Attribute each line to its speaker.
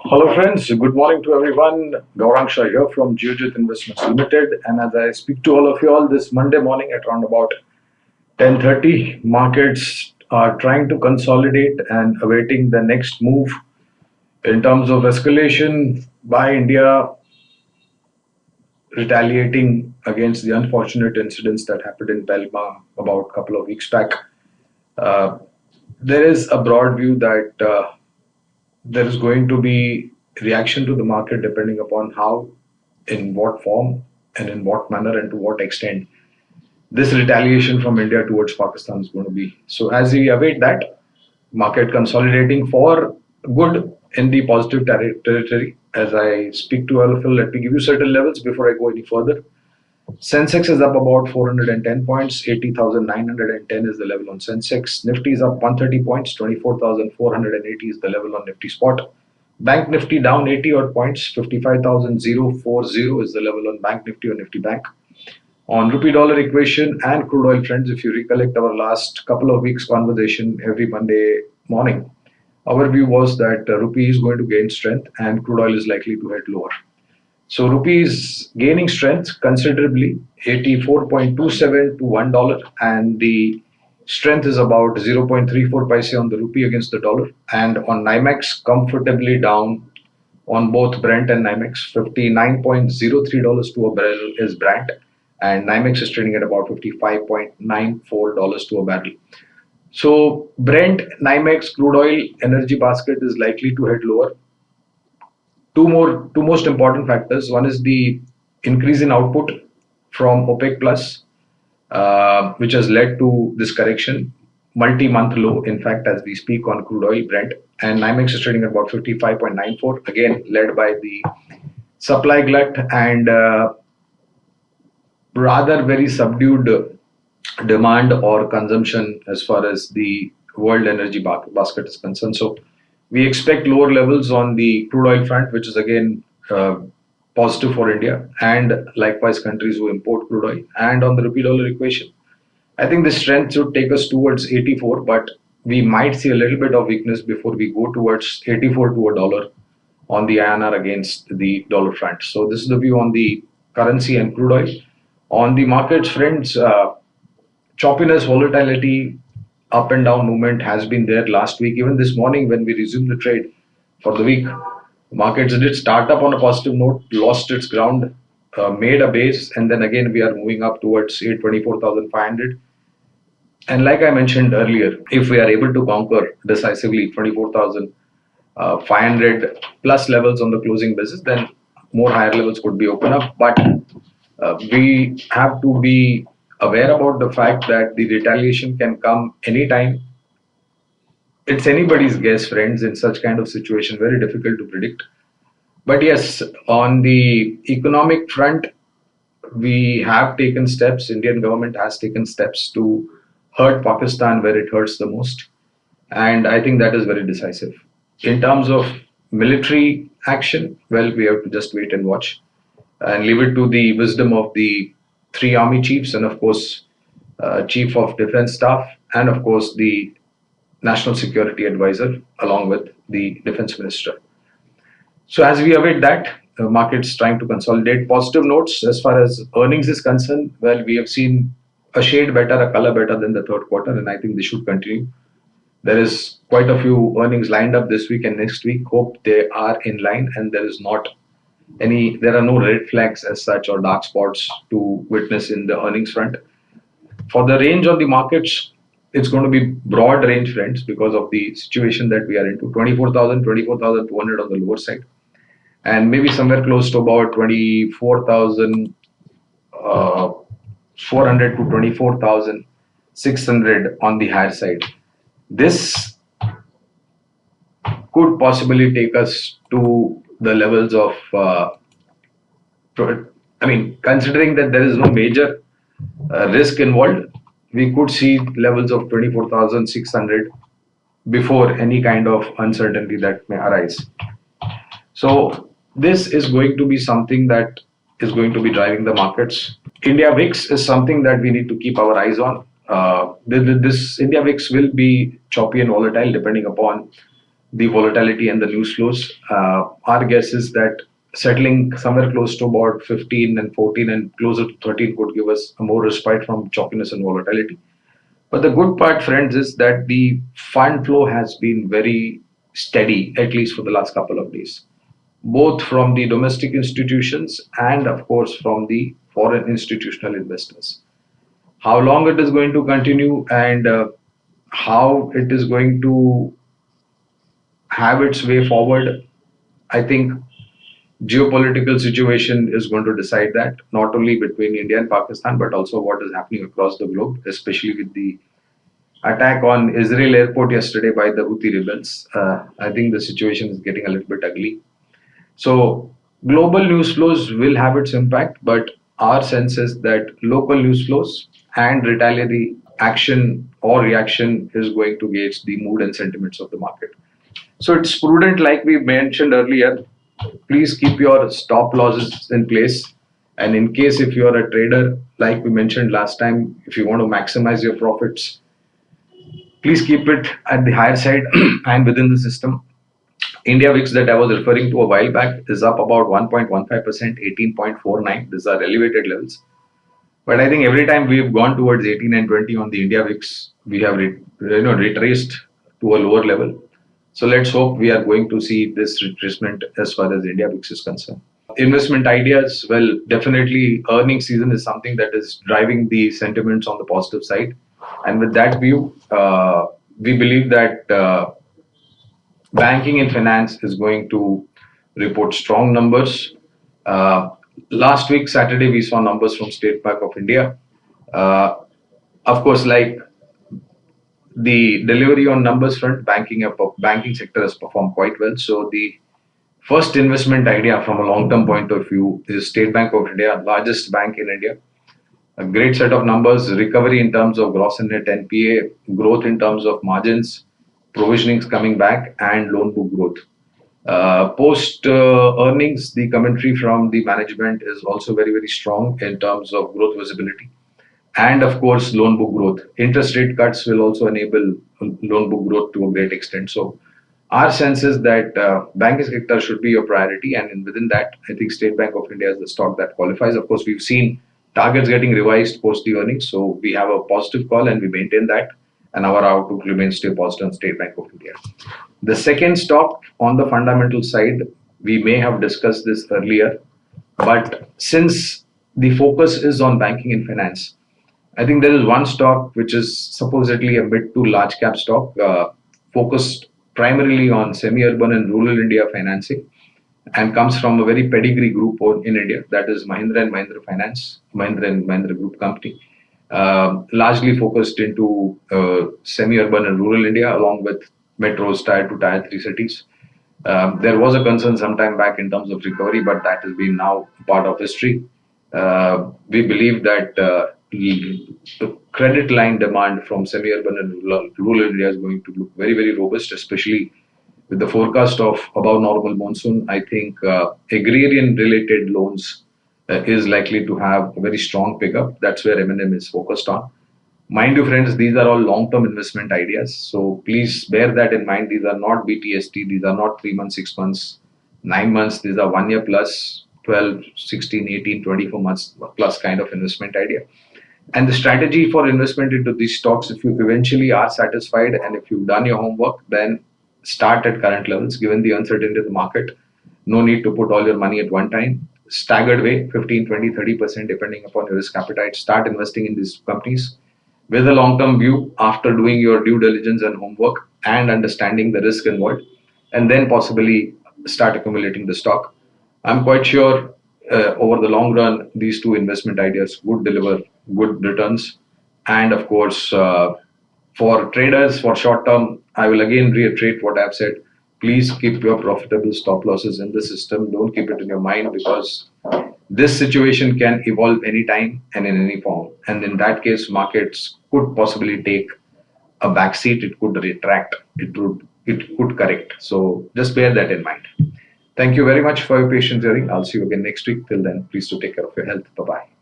Speaker 1: Hello friends, good morning to everyone. Gaurang Shah here from Geojit Investments Limited, and as I speak to all of you all this Monday morning at around about 10:30, markets are trying to consolidate and awaiting the next move in terms of escalation by India retaliating against the unfortunate incidents that happened in Pahalgam about a couple of weeks back. Uh, there is a broad view that there is going to be reaction to the market depending upon how, in what form, and in what manner, and to what extent this retaliation from India towards Pakistan is going to be. So, as we await that, market consolidating for good in the positive territory. As I speak to all of you, let me give you certain levels before I go any further. Sensex is up about 410 points, 80,910 is the level on Sensex. Nifty is up 130 points, 24,480 is the level on Nifty Spot. Bank Nifty down 80 odd points, 55,040 is the level on Bank Nifty or Nifty Bank. On rupee dollar equation and crude oil friends, if you recollect our last couple of weeks conversation every Monday morning, our view was that rupee is going to gain strength and crude oil is likely to head lower. So rupee is gaining strength considerably, 84.27 to $1, and the strength is about 0.34 paise on the rupee against the dollar, and on NYMEX comfortably down on both Brent and NYMEX. $59.03 to a barrel is Brent, and NYMEX is trading at about $55.94 to a barrel. So Brent, NYMEX, crude oil, energy basket is likely to head lower. Two most important factors. One is the increase in output from OPEC plus, which has led to this correction, multi-month low, in fact, as we speak on crude oil, Brent, and NYMEX is trading at about 55.94, again led by the supply glut and rather very subdued demand or consumption as far as the world energy basket is concerned. So we expect lower levels on the crude oil front, which is again positive for India and likewise countries who import crude oil. And on the rupee dollar equation, I think the strength should take us towards 84, but we might see a little bit of weakness before we go towards 84 to a dollar on the INR against the dollar front. So this is the view on the currency and crude oil. On the markets, friends, choppiness, volatility, up and down movement has been there last week. Even this morning, when we resumed the trade for the week, markets did start up on a positive note, lost its ground, made a base, and then again we are moving up towards 24,500. And like I mentioned earlier, if we are able to conquer decisively 24,500 plus levels on the closing basis, then more higher levels could be open up. But we have to be aware about the fact that the retaliation can come anytime. It's anybody's guess, friends, in such kind of situation, very difficult to predict. But yes, on the economic front, we have taken steps, Indian government has taken steps to hurt Pakistan where it hurts the most. And I think that is very decisive. In terms of military action, well, we have to just wait and watch and leave it to the wisdom of the three army chiefs and of course chief of defense staff and of course the national security advisor along with the defense minister. So as we await that, the market's trying to consolidate. Positive notes as far as earnings is concerned, well, we have seen a shade better, a color better than the third quarter, and I think they should continue. There is quite a few earnings lined up this week and next week. Hope they are in line and there are no red flags as such or dark spots to witness in the earnings front. For the range on the markets, it's going to be broad range, friends, because of the situation that we are into. 24,000, 24,200 on the lower side, and maybe somewhere close to about 24,400 to 24,600 on the higher side. This could possibly take us to the levels of, considering that there is no major risk involved, we could see levels of 24,600 before any kind of uncertainty that may arise. So this is going to be something that is going to be driving the markets. India VIX is something that we need to keep our eyes on. This India VIX will be choppy and volatile depending upon the volatility and the news flows. Our guess is that settling somewhere close to about 15 and 14 and closer to 13 could give us a more respite from chalkiness and volatility. But the good part, friends, is that the fund flow has been very steady, at least for the last couple of days, both from the domestic institutions and, of course, from the foreign institutional investors. How long it is going to continue and how it is going to have its way forward, I think geopolitical situation is going to decide that, not only between India and Pakistan, but also what is happening across the globe, especially with the attack on Israel airport yesterday by the Houthi rebels. I think the situation is getting a little bit ugly. So global news flows will have its impact, but our sense is that local news flows and retaliatory action or reaction is going to gauge the mood and sentiments of the market. So it's prudent, like we mentioned earlier, please keep your stop losses in place. And in case if you're a trader, like we mentioned last time, if you want to maximize your profits, please keep it at the higher side and within the system. India VIX that I was referring to a while back is up about 1.15%, 18.49. These are elevated levels. But I think every time we've gone towards 18 and 20 on the India VIX, we have retraced to a lower level. So let's hope we are going to see this retracement as far as India VIX is concerned. Investment ideas, well, definitely earnings season is something that is driving the sentiments on the positive side. And with that view, we believe that banking and finance is going to report strong numbers. Last week, Saturday, we saw numbers from State Bank of India. Of course, like the delivery on numbers front, banking sector has performed quite well. So the first investment idea from a long-term point of view is State Bank of India, largest bank in India. A great set of numbers, recovery in terms of gross and net NPA, growth in terms of margins, provisionings coming back, and loan book growth. Post earnings, the commentary from the management is also very, very strong in terms of growth visibility. And of course, loan book growth. Interest rate cuts will also enable loan book growth to a great extent. So, our sense is that banking sector should be your priority, and within that, I think State Bank of India is the stock that qualifies. Of course, we've seen targets getting revised post the earnings, so we have a positive call and we maintain that, and our outlook remains still positive on State Bank of India. The second stock on the fundamental side, we may have discussed this earlier, but since the focus is on banking and finance, I think there is one stock which is supposedly a bit too large cap stock, focused primarily on semi-urban and rural India financing, and comes from a very pedigree group in India, that is Mahindra and Mahindra Finance, Mahindra and Mahindra Group company, largely focused into semi-urban and rural India, along with metros, tier 2, tier 3 cities. There was a concern some time back in terms of recovery, but that has been now part of history. We believe that the credit line demand from semi-urban and rural India is going to look very, very robust, especially with the forecast of above normal monsoon. I think agrarian related loans is likely to have a very strong pickup. That's where M&M is focused on. Mind you, friends, these are all long-term investment ideas. So please bear that in mind. These are not BTST. These are not 3 months, 6 months, 9 months. These are 1 year plus, 12, 16, 18, 24 months plus kind of investment idea. And the strategy for investment into these stocks, if you eventually are satisfied and if you've done your homework, then start at current levels. Given the uncertainty of the market, no need to put all your money at one time. Staggered way, 15, 20, 30%, depending upon your risk appetite. Start investing in these companies with a long-term view after doing your due diligence and homework and understanding the risk involved, and then possibly start accumulating the stock. I'm quite sure over the long run, these two investment ideas would deliver good returns. And of course, for traders, for short term, I will again reiterate what I've said. Please keep your profitable stop losses in the system. Don't keep it in your mind, because this situation can evolve anytime and in any form. And in that case, markets could possibly take a backseat. It could retract. It could correct. So just bear that in mind. Thank you very much for your patience hearing. I'll see you again next week. Till then, please do take care of your health. Bye bye.